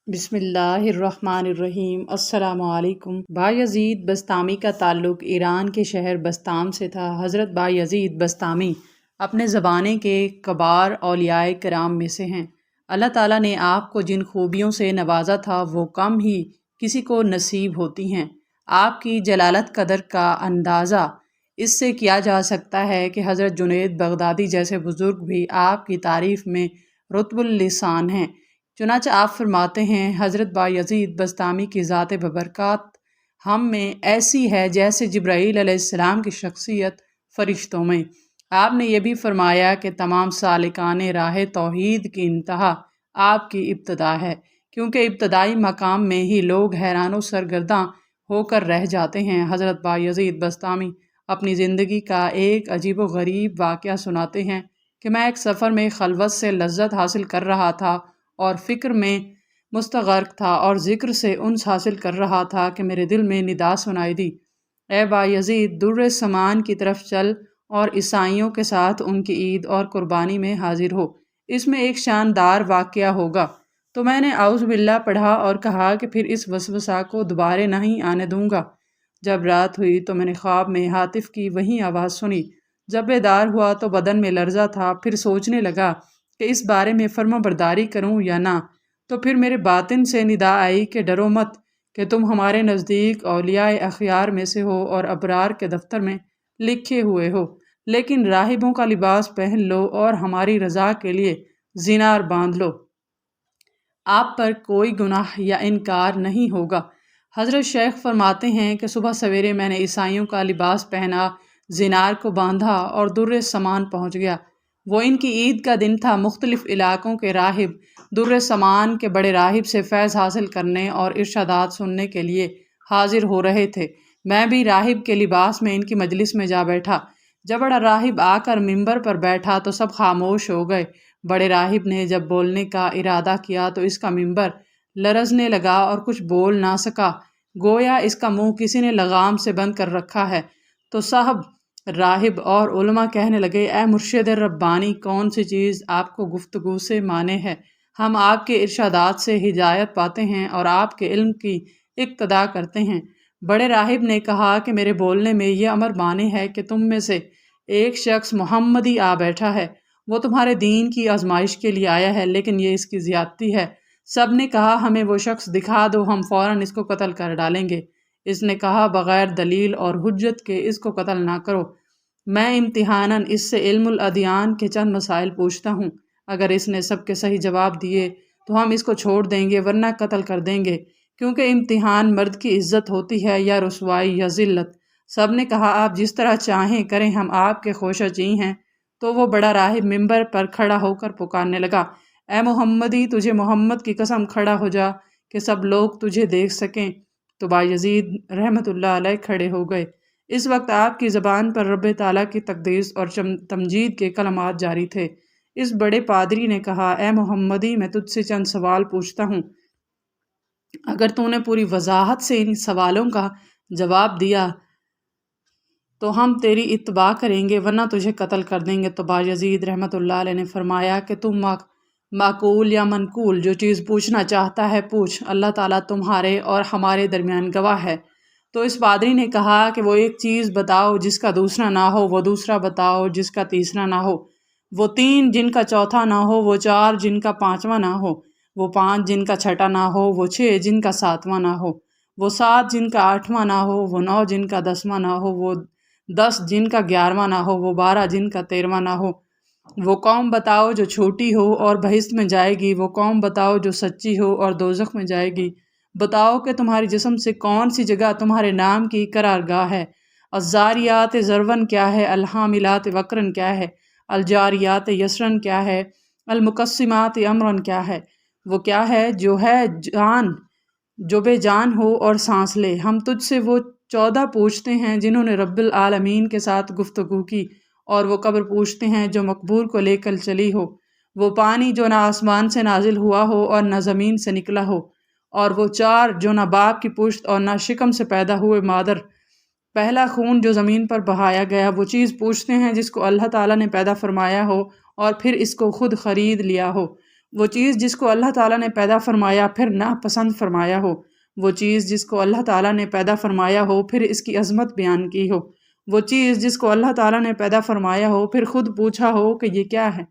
بسم اللہ الرحمن الرحیم۔ السلام علیکم۔ بایزید بسطامی کا تعلق ایران کے شہر بسطام سے تھا۔ حضرت بایزید بسطامی اپنے زمانے کے کبار اولیاء کرام میں سے ہیں۔ اللہ تعالیٰ نے آپ کو جن خوبیوں سے نوازا تھا وہ کم ہی کسی کو نصیب ہوتی ہیں۔ آپ کی جلالت قدر کا اندازہ اس سے کیا جا سکتا ہے کہ حضرت جنید بغدادی جیسے بزرگ بھی آپ کی تعریف میں رطب اللسان ہیں۔ چنانچہ آپ فرماتے ہیں، حضرت بایزید بسطامی کی ذات ببرکات ہم میں ایسی ہے جیسے جبرائیل علیہ السلام کی شخصیت فرشتوں میں۔ آپ نے یہ بھی فرمایا کہ تمام سالکان راہ توحید کی انتہا آپ کی ابتدا ہے، کیونکہ ابتدائی مقام میں ہی لوگ حیران و سرگرداں ہو کر رہ جاتے ہیں۔ حضرت بایزید بسطامی اپنی زندگی کا ایک عجیب و غریب واقعہ سناتے ہیں کہ میں ایک سفر میں خلوت سے لذت حاصل کر رہا تھا اور فکر میں مستغرق تھا اور ذکر سے انس حاصل کر رہا تھا کہ میرے دل میں ندا سنائی دی، اے بایزید، در سمان کی طرف چل اور عیسائیوں کے ساتھ ان کی عید اور قربانی میں حاضر ہو، اس میں ایک شاندار واقعہ ہوگا۔ تو میں نے اعوذ باللہ پڑھا اور کہا کہ پھر اس وسوسہ کو دوبارہ نہیں آنے دوں گا۔ جب رات ہوئی تو میں نے خواب میں ہاتف کی وہی آواز سنی۔ جب بیدار ہوا تو بدن میں لرزہ تھا، پھر سوچنے لگا کہ اس بارے میں فرما برداری کروں یا نہ۔ تو پھر میرے باطن سے ندا آئی کہ ڈرو مت، کہ تم ہمارے نزدیک اولیاء اخیار میں سے ہو اور ابرار کے دفتر میں لکھے ہوئے ہو، لیکن راہبوں کا لباس پہن لو اور ہماری رضا کے لیے زنار باندھ لو، آپ پر کوئی گناہ یا انکار نہیں ہوگا۔ حضرت شیخ فرماتے ہیں کہ صبح سویرے میں نے عیسائیوں کا لباس پہنا، زنار کو باندھا اور در سمان پہنچ گیا۔ وہ ان کی عید کا دن تھا۔ مختلف علاقوں کے راہب در سمان کے بڑے راہب سے فیض حاصل کرنے اور ارشادات سننے کے لیے حاضر ہو رہے تھے۔ میں بھی راہب کے لباس میں ان کی مجلس میں جا بیٹھا۔ جب بڑا راہب آ کر ممبر پر بیٹھا تو سب خاموش ہو گئے۔ بڑے راہب نے جب بولنے کا ارادہ کیا تو اس کا ممبر لرزنے لگا اور کچھ بول نہ سکا، گویا اس کا منہ کسی نے لگام سے بند کر رکھا ہے۔ تو صاحب راہب اور علماء کہنے لگے، اے مرشد ربانی، کون سی چیز آپ کو گفتگو سے مانے ہے؟ ہم آپ کے ارشادات سے ہدایت پاتے ہیں اور آپ کے علم کی اقتدا کرتے ہیں۔ بڑے راہب نے کہا کہ میرے بولنے میں یہ امر مانے ہے کہ تم میں سے ایک شخص محمدی آ بیٹھا ہے، وہ تمہارے دین کی آزمائش کے لیے آیا ہے، لیکن یہ اس کی زیادتی ہے۔ سب نے کہا، ہمیں وہ شخص دکھا دو، ہم فوراً اس کو قتل کر ڈالیں گے۔ اس نے کہا، بغیر دلیل اور حجت کے اس کو قتل نہ کرو، میں امتحاناً اس سے علم الادیان کے چند مسائل پوچھتا ہوں، اگر اس نے سب کے صحیح جواب دیے تو ہم اس کو چھوڑ دیں گے، ورنہ قتل کر دیں گے، کیونکہ امتحان مرد کی عزت ہوتی ہے یا رسوائی یا ذلت۔ سب نے کہا، آپ جس طرح چاہیں کریں، ہم آپ کے خوشہ چیں ہیں۔ تو وہ بڑا راہب ممبر پر کھڑا ہو کر پکارنے لگا، اے محمدی، تجھے محمد کی قسم کھڑا ہو جا کہ سب لوگ تجھے دیکھ سکیں۔ تو بایزید رحمۃ اللہ علیہ کھڑے ہو گئے۔ اس وقت آپ کی زبان پر رب تعالیٰ کی تقدیس اور تمجید کے کلمات جاری تھے۔ اس بڑے پادری نے کہا، اے محمدی، میں تجھ سے چند سوال پوچھتا ہوں، اگر تو نے پوری وضاحت سے ان سوالوں کا جواب دیا تو ہم تیری اتباع کریں گے، ورنہ تجھے قتل کر دیں گے۔ تو بایزید رحمۃ اللہ علیہ نے فرمایا کہ تم معقول یا منقول جو چیز پوچھنا چاہتا ہے پوچھ، اللہ تعالیٰ تمہارے اور ہمارے درمیان گواہ ہے۔ تو اس پادری نے کہا کہ وہ ایک چیز بتاؤ جس کا دوسرا نہ ہو، وہ دوسرا بتاؤ جس کا تیسرا نہ ہو، وہ تین جن کا چوتھا نہ ہو، وہ چار جن کا پانچواں نہ ہو، وہ پانچ جن کا چھٹا نہ ہو، وہ چھ جن کا ساتواں نہ ہو، وہ سات جن کا آٹھواں نہ ہو، وہ نو جن کا دسواں نہ ہو، وہ 10 جن کا 11واں نہ ہو، وہ 12 جن کا 13واں نہ ہو۔ وہ قوم بتاؤ جو چھوٹی ہو اور بہشت میں جائے گی، وہ قوم بتاؤ جو سچی ہو اور دوزخ میں جائے گی۔ بتاؤ کہ تمہاری جسم سے کون سی جگہ تمہارے نام کی قرارگاہ ہے۔ الزاریات ذرون کیا ہے، الحاملات وقرن کیا ہے، الجاریات یسرن کیا ہے، المقسمات امرن کیا ہے، وہ کیا ہے جو بے جان ہو اور سانس لے۔ ہم تجھ سے وہ 14 پوچھتے ہیں جنہوں نے رب العالمین کے ساتھ گفتگو کی، اور وہ قبر پوچھتے ہیں جو مقبور کو لے کر چلی ہو، وہ پانی جو نہ آسمان سے نازل ہوا ہو اور نہ زمین سے نکلا ہو، اور وہ 4 جو نہ باپ کی پشت اور نہ شکم سے پیدا ہوئے مادر، پہلا خون جو زمین پر بہایا گیا، وہ چیز پوچھتے ہیں جس کو اللہ تعالیٰ نے پیدا فرمایا ہو اور پھر اس کو خود خرید لیا ہو، وہ چیز جس کو اللہ تعالیٰ نے پیدا فرمایا پھر ناپسند فرمایا ہو، وہ چیز جس کو اللہ تعالیٰ نے پیدا فرمایا ہو پھر اس کی عظمت بیان کی ہو، وہ چیز جس کو اللہ تعالیٰ نے پیدا فرمایا ہو پھر خود پوچھا ہو کہ یہ کیا ہے،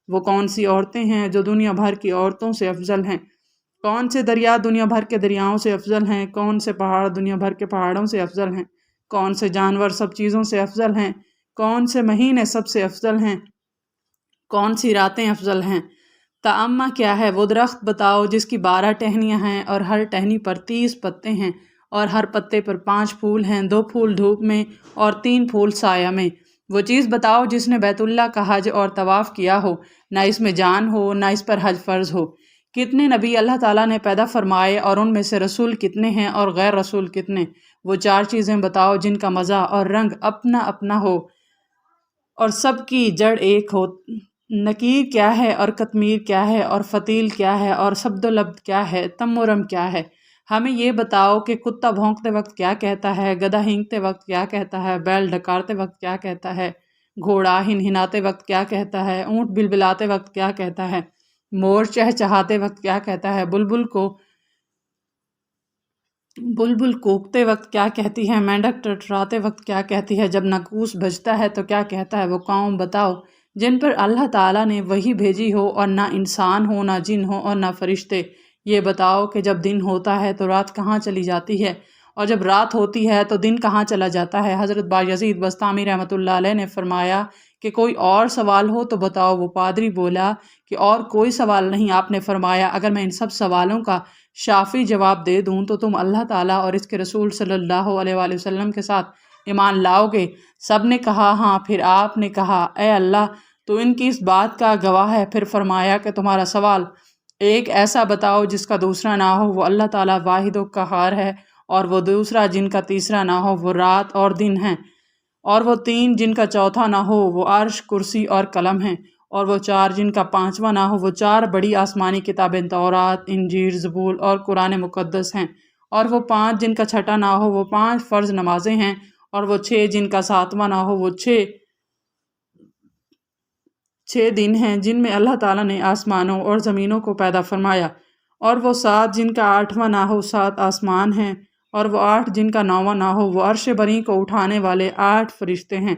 وہ کون سی عورتیں ہیں جو دنیا بھر کی عورتوں سے افضل ہیں، کون سے دریا دنیا بھر کے دریاؤں سے افضل ہیں، کون سے پہاڑ دنیا بھر کے پہاڑوں سے افضل ہیں، کون سے جانور سب چیزوں سے افضل ہیں، کون سے مہینے سب سے افضل ہیں، کون سی راتیں افضل ہیں، تعمہ کیا ہے، وہ درخت بتاؤ جس کی 12 ٹہنیاں ہیں اور ہر ٹہنی پر 30 پتے ہیں اور ہر پتے پر 5 پھول ہیں، 2 پھول دھوپ میں اور 3 پھول سایہ میں، وہ چیز بتاؤ جس نے بیت اللہ کا حج اور طواف کیا ہو، نہ اس میں جان ہو نہ اس پر حج فرض ہو، کتنے نبی اللہ تعالیٰ نے پیدا فرمائے اور ان میں سے رسول کتنے ہیں اور غیر رسول کتنے، وہ 4 چیزیں بتاؤ جن کا مزہ اور رنگ اپنا اپنا ہو اور سب کی جڑ ایک ہو، نکیر کیا ہے اور قطمیر کیا ہے اور فتیل کیا ہے اور سبد و لبد کیا ہے، تم و رم کیا ہے، ہمیں یہ بتاؤ کہ کتا بھونکتے وقت کیا کہتا ہے، گدھا ہینکتے وقت کیا کہتا ہے، بیل ڈکارتے وقت کیا کہتا ہے، گھوڑا ہنہناتے وقت کیا کہتا ہے، اونٹ بلبلاتے وقت کیا کہتا ہے، مور چہچہاتے وقت کیا کہتا ہے، بلبل کوکتے وقت کیا کہتی ہے، مینڈک ٹرٹراتے وقت کیا کہتی ہے، جب ناقوس بجتا ہے تو کیا کہتا ہے، وہ قوم بتاؤ جن پر اللہ تعالیٰ نے وحی بھیجی ہو اور نہ انسان ہو نہ جن ہو اور نہ فرشتے، یہ بتاؤ کہ جب دن ہوتا ہے تو رات کہاں چلی جاتی ہے اور جب رات ہوتی ہے تو دن کہاں چلا جاتا ہے۔ حضرت بایزید بسطامی رحمۃ اللہ علیہ نے فرمایا کہ کوئی اور سوال ہو تو بتاؤ، وہ پادری بولا کہ اور کوئی سوال نہیں۔ آپ نے فرمایا اگر میں ان سب سوالوں کا شافی جواب دے دوں تو تم اللہ تعالیٰ اور اس کے رسول صلی اللہ علیہ وآلہ وسلم کے ساتھ ایمان لاؤ گے؟ سب نے کہا ہاں۔ پھر آپ نے کہا اے اللہ تو ان کی اس بات کا گواہ ہے۔ پھر فرمایا کہ تمہارا سوال ایک ایسا بتاؤ جس کا دوسرا نہ ہو، وہ اللہ تعالیٰ واحد و قہار ہے، اور وہ دوسرا جن کا تیسرا نہ ہو وہ رات اور دن ہیں، اور وہ 3 جن کا چوتھا نہ ہو وہ عرش، کرسی اور قلم ہیں، اور وہ 4 جن کا 5واں نہ ہو وہ 4 بڑی آسمانی کتابیں تورات، انجیل، زبور اور قرآن مقدس ہیں، اور وہ 5 جن کا 6واں نہ ہو وہ 5 فرض نمازیں ہیں، اور وہ 6 جن کا 7واں نہ ہو وہ 6 دن ہیں جن میں اللہ تعالیٰ نے آسمانوں اور زمینوں کو پیدا فرمایا، اور وہ 7 جن کا 8واں نہ ہو 7 آسمان ہیں، اور وہ 8 جن کا 9واں نہ ہو وہ عرش بری کو اٹھانے والے 8 فرشتے ہیں،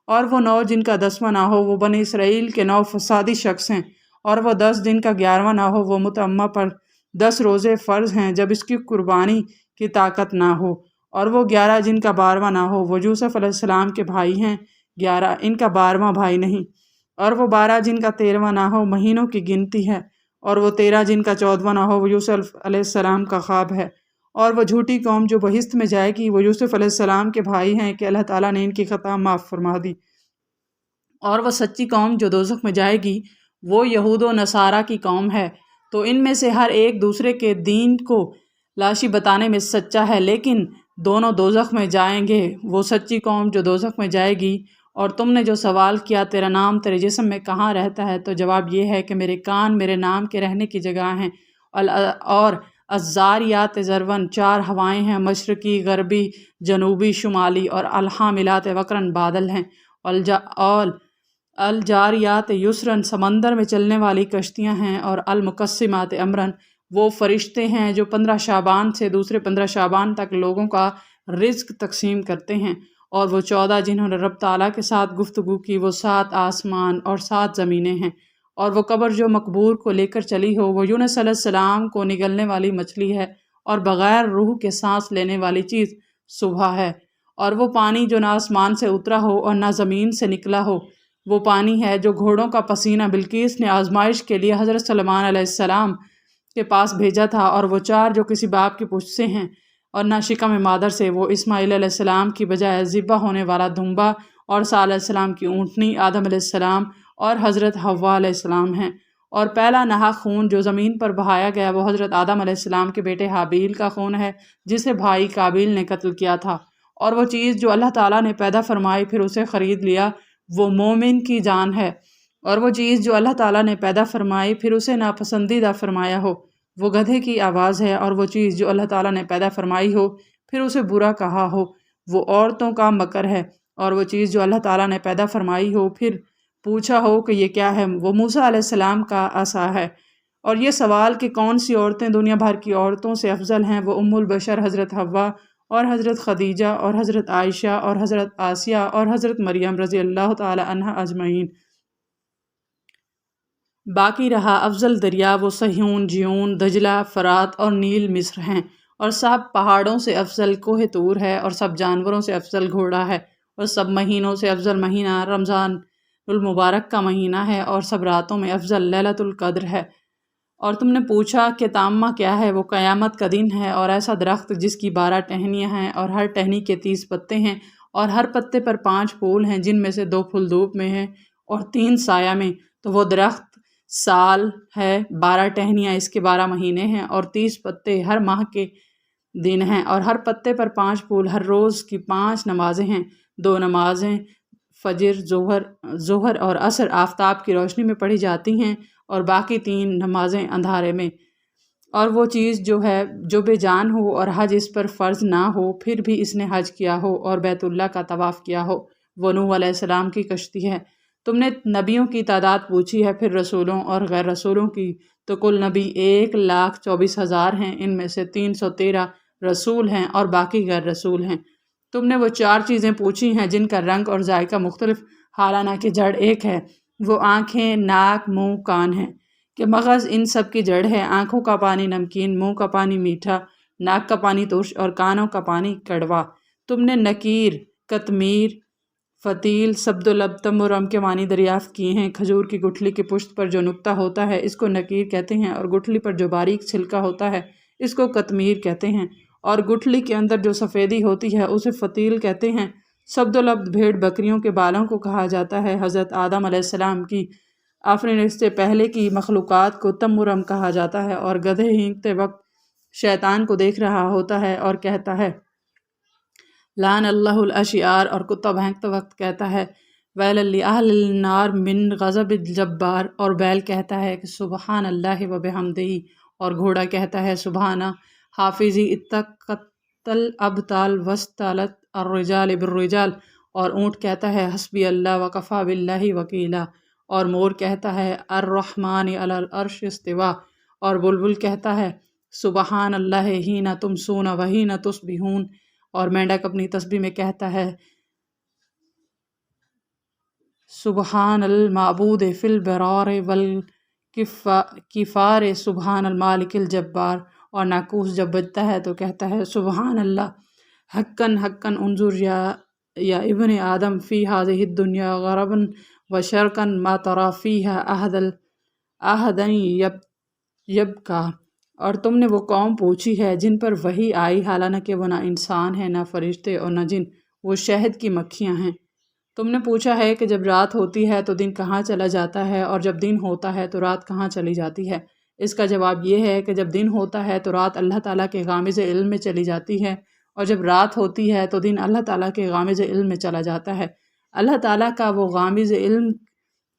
اور وہ 9 جن کا 10واں نہ ہو وہ بنی اسرائیل کے 9 فسادی شخص ہیں، اور وہ 10 جن کا 11واں نہ ہو وہ متعمہ پر 10 روزے فرض ہیں جب اس کی قربانی کی طاقت نہ ہو، اور وہ 11 جن کا 12واں نہ ہو وہ یوسف علیہ السلام کے بھائی ہیں، 11 ان کا 12واں بھائی نہیں، اور وہ 12 جن کا 13واں نہ ہو مہینوں کی گنتی ہے، اور وہ 13 جن کا 14واں نہ ہو وہ یوسف علیہ السلام کا خواب ہے، اور وہ جھوٹی قوم جو بہشت میں جائے گی وہ یوسف علیہ السلام کے بھائی ہیں کہ اللہ تعالیٰ نے ان کی خطا معاف فرما دی، اور وہ سچی قوم جو دوزخ میں جائے گی وہ یہود و نصارہ کی قوم ہے، تو ان میں سے ہر ایک دوسرے کے دین کو لاشی بتانے میں سچا ہے، لیکن دونوں دوزخ میں جائیں گے۔ وہ سچی قوم جو دوزخ میں جائے گی۔ اور تم نے جو سوال کیا تیرا نام تیرے جسم میں کہاں رہتا ہے، تو جواب یہ ہے کہ میرے کان میرے نام کے رہنے کی جگہ ہیں، اور الزاریات ذرون 4 ہوائیں ہیں، مشرقی، غربی، جنوبی، شمالی، اور الحاملات وقرن بادل ہیں، اور الجاریات یسرن سمندر میں چلنے والی کشتیاں ہیں، اور المقسمات امرن وہ فرشتے ہیں جو 15 شعبان سے دوسرے 15 شعبان تک لوگوں کا رزق تقسیم کرتے ہیں، اور وہ 14 جنہوں نے رب تعالیٰ کے ساتھ گفتگو کی وہ 7 آسمان اور 7 زمینیں ہیں، اور وہ قبر جو مقبور کو لے کر چلی ہو وہ یونس علیہ السلام کو نگلنے والی مچھلی ہے، اور بغیر روح کے سانس لینے والی چیز صبح ہے، اور وہ پانی جو نہ آسمان سے اترا ہو اور نہ زمین سے نکلا ہو وہ پانی ہے جو گھوڑوں کا پسینہ بلقیس نے آزمائش کے لیے حضرت سلیمان علیہ السلام کے پاس بھیجا تھا، اور وہ 4 جو کسی باپ کی پشت سے ہیں اور نہ شکم مادر سے، وہ اسماعیل علیہ السلام کی بجائے ذبح ہونے والا دمبا، اور عیسیٰ علیہ السلام کی اونٹنی، آدم علیہ السلام اور حضرت حوا علیہ السلام ہیں، اور پہلا نہا خون جو زمین پر بہایا گیا وہ حضرت آدم علیہ السلام کے بیٹے حابیل کا خون ہے جسے بھائی قابیل نے قتل کیا تھا، اور وہ چیز جو اللہ تعالیٰ نے پیدا فرمائی پھر اسے خرید لیا وہ مومن کی جان ہے، اور وہ چیز جو اللہ تعالیٰ نے پیدا فرمائی پھر اسے ناپسندیدہ فرمایا ہو وہ گدھے کی آواز ہے، اور وہ چیز جو اللہ تعالیٰ نے پیدا فرمائی ہو پھر اسے برا کہا ہو وہ عورتوں کا مکر ہے، اور وہ چیز جو اللہ تعالیٰ نے پیدا فرمائی ہو پھر پوچھا ہو کہ یہ کیا ہے وہ موسیٰ علیہ السلام کا عصا ہے، اور یہ سوال کہ کون سی عورتیں دنیا بھر کی عورتوں سے افضل ہیں، وہ ام البشر حضرت حوا اور حضرت خدیجہ اور حضرت عائشہ اور حضرت آسیہ اور حضرت مریم رضی اللہ تعالی عنہ اجمعین۔ باقی رہا افضل دریا، وہ صہیون، جیون، دجلہ، فرات اور نیل مصر ہیں، اور سب پہاڑوں سے افضل کوہ طور ہے، اور سب جانوروں سے افضل گھوڑا ہے، اور سب مہینوں سے افضل مہینہ رمضان المبارک کا مہینہ ہے، اور سب راتوں میں افضل لیلۃ القدر ہے۔ اور تم نے پوچھا کہ تامہ کیا ہے؟ وہ قیامت کا دن ہے، اور ایسا درخت جس کی 12 ٹہنیاں ہیں اور ہر ٹہنی کے 30 پتے ہیں، اور ہر پتے پر 5 پھول ہیں جن میں سے 2 پھول دھوپ میں ہیں اور 3 سایہ میں، تو وہ درخت سال ہے۔ 12 ٹہنیاں اس کے 12 مہینے ہیں، اور 30 پتے ہر ماہ کے دن ہیں، اور ہر پتے پر 5 پھول۔ ہر روز کی 5 نمازیں ہیں، 2 نمازیں فجر، ظہر اور عصر آفتاب کی روشنی میں پڑھی جاتی ہیں، اور باقی 3 نمازیں اندھارے میں۔ اور وہ چیز جو بے جان ہو اور حج اس پر فرض نہ ہو، پھر بھی اس نے حج کیا ہو اور بیت اللہ کا طواف کیا ہو، وہ نوح علیہ السلام کی کشتی ہے۔ تم نے نبیوں کی تعداد پوچھی ہے، پھر رسولوں اور غیر رسولوں کی، تو کل نبی 1,24,000 ہیں، ان میں سے 313 رسول ہیں اور باقی غیر رسول ہیں۔ تم نے وہ 4 چیزیں پوچھی ہیں جن کا رنگ اور ذائقہ مختلف، حالانہ کہ جڑ ایک ہے، وہ آنکھیں، ناک، منہ، کان ہیں، کہ مغز ان سب کی جڑ ہے۔ آنکھوں کا پانی نمکین، منہ کا پانی میٹھا، ناک کا پانی ترش اور کانوں کا پانی کڑوا۔ تم نے نکیر، قطمیر، فتیل، سبد تمرم کے معنی دریافت کیے ہیں۔ کھجور کی گٹھلی کی پشت پر جو نقطہ ہوتا ہے اس کو نکیر کہتے ہیں، اور گٹھلی پر جو باریک چھلکا ہوتا ہے اس کو قطمیر کہتے ہیں، اور گٹھلی کے اندر جو سفیدی ہوتی ہے اسے فتیل کہتے ہیں۔ سبد بھیڑ بکریوں کے بالوں کو کہا جاتا ہے۔ حضرت آدم علیہ السلام کی آفرینش سے پہلے کی مخلوقات کو تمرم کہا جاتا ہے، اور گدھے ہینکتے وقت شیطان کو دیکھ رہا ہوتا ہے اور کہتا ہے لعن اللہ الاشیار، اور کتا بھینکتے وقت کہتا ہے ویل لأہل النار من غضب الجبار، اور بیل کہتا ہے کہ سبحان اللہ وبحمدہ، اور گھوڑا کہتا ہے سبحانہ حافظی اتقت الابطال واستالت الرجال بالرجال، اور اونٹ کہتا ہے حسبی اللہ وکفا باللہ وکیلا، اور مور کہتا ہے الرحمن علی العرش استوا، اور بلبل کہتا ہے سبحان اللہ حین تمسون وحین تصبحون، اور مینڈک اپنی تسبیح میں کہتا ہے سبحان المعبود فی البرار والکفار سبحان المالک الجبار، اور ناقوس جب بجتا ہے تو کہتا ہے سبحان اللہ حقاً حقاً انظر یا ابن آدم فی ہذہ الدنیا غربا وشرقا ما تری فیہا احدا یبکا۔ اور تم نے وہ قوم پوچھی ہے جن پر وحی آئی، حالانہ کہ وہ نہ انسان ہیں، نہ فرشتے اور نہ جن، وہ شہد کی مکھیاں ہیں۔ تم نے پوچھا ہے کہ جب رات ہوتی ہے تو دن کہاں چلا جاتا ہے، اور جب دن ہوتا ہے تو رات کہاں چلی جاتی ہے؟ اس کا جواب یہ ہے کہ جب دن ہوتا ہے تو رات اللہ تعالیٰ کے غامض علم میں چلی جاتی ہے، اور جب رات ہوتی ہے تو دن اللہ تعالیٰ کے غامض علم میں چلا جاتا ہے۔ اللہ تعالیٰ کا وہ غامض علم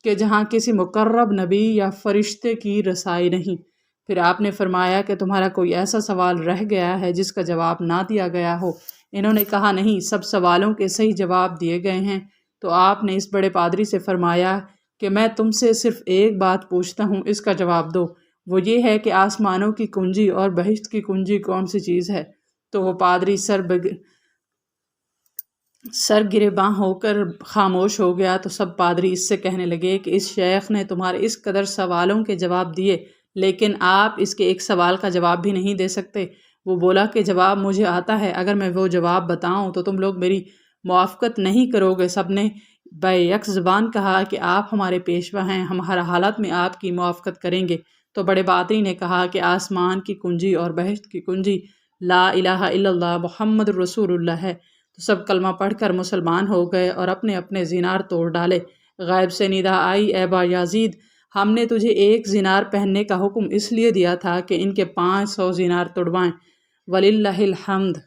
کہ جہاں کسی مقرب نبی یا فرشتے کی رسائی نہیں۔ پھر آپ نے فرمایا کہ تمہارا کوئی ایسا سوال رہ گیا ہے جس کا جواب نہ دیا گیا ہو؟ انہوں نے کہا نہیں، سب سوالوں کے صحیح جواب دیے گئے ہیں۔ تو آپ نے اس بڑے پادری سے فرمایا کہ میں تم سے صرف ایک بات پوچھتا ہوں، اس کا جواب دو، وہ یہ ہے کہ آسمانوں کی کنجی اور بہشت کی کنجی کون سی چیز ہے؟ تو وہ پادری سر گریباں ہو کر خاموش ہو گیا۔ تو سب پادری اس سے کہنے لگے کہ اس شیخ نے تمہارے اس قدر سوالوں کے جواب دیے، لیکن آپ اس کے ایک سوال کا جواب بھی نہیں دے سکتے۔ وہ بولا کہ جواب مجھے آتا ہے، اگر میں وہ جواب بتاؤں تو تم لوگ میری موافقت نہیں کرو گے۔ سب نے بیک زبان کہا کہ آپ ہمارے پیشوا ہیں، ہم ہر حالت میں آپ کی موافقت کریں گے۔ تو بڑے پادری نے کہا کہ آسمان کی کنجی اور بہشت کی کنجی لا الہ الا اللہ محمد رسول اللہ ہے۔ تو سب کلمہ پڑھ کر مسلمان ہو گئے اور اپنے اپنے زینار توڑ ڈالے۔ غیب سے ندا آئی، اے بایزید، ہم نے تجھے ایک زینار پہننے کا حکم اس لیے دیا تھا کہ ان کے 500 زینار توڑوائیں۔ وللہ الحمد۔